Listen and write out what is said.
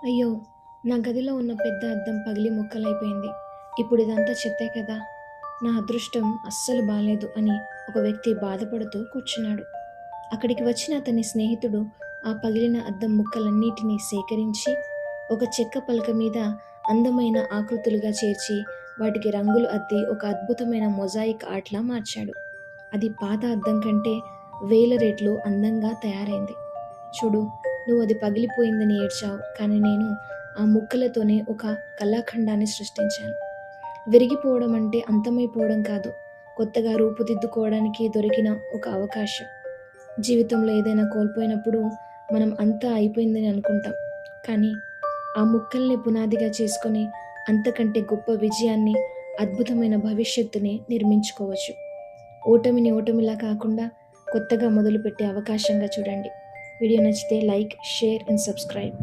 అయ్యో! నా గదిలో ఉన్న పెద్ద అద్దం పగిలి ముక్కలైపోయింది. ఇప్పుడు ఇదంతా చెత్తే కదా! నా అదృష్టం అస్సలు బాలేదు అని ఒక వ్యక్తి బాధపడుతూ కూర్చున్నాడు. అక్కడికి వచ్చిన అతని స్నేహితుడు ఆ పగిలిన అద్దం ముక్కలన్నిటినీ సేకరించి ఒక చెక్క పలక మీద అందమైన ఆకృతులుగా చేర్చి వాటికి రంగులు అద్ది ఒక అద్భుతమైన మొజాయిక్ ఆర్ట్‌లా మార్చాడు. అది పాత అద్దం కంటే వేల రెట్లు అందంగా తయారైంది. చూడు, నువ్వు అది పగిలిపోయిందని ఏడ్చావు, కానీ నేను ఆ ముక్కలతోనే ఒక కళాఖండాన్ని సృష్టించాను. విరిగిపోవడం అంటే అంతమైపోవడం కాదు, కొత్తగా రూపుదిద్దుకోవడానికి దొరికిన ఒక అవకాశం. జీవితంలో ఏదైనా కోల్పోయినప్పుడు మనం అంతా అయిపోయిందని అనుకుంటాం. కానీ ఆ ముక్కల్ని పునాదిగా చేసుకొని అంతకంటే గొప్ప విజయాన్ని, అద్భుతమైన భవిష్యత్తుని నిర్మించుకోవచ్చు. ఓటమిని ఓటమిలా కాకుండా కొత్తగా మొదలుపెట్టే అవకాశంగా చూడండి. వీడియో నచ్చితే లైక్, షేర్ అండ్ సబ్స్క్రైబ్.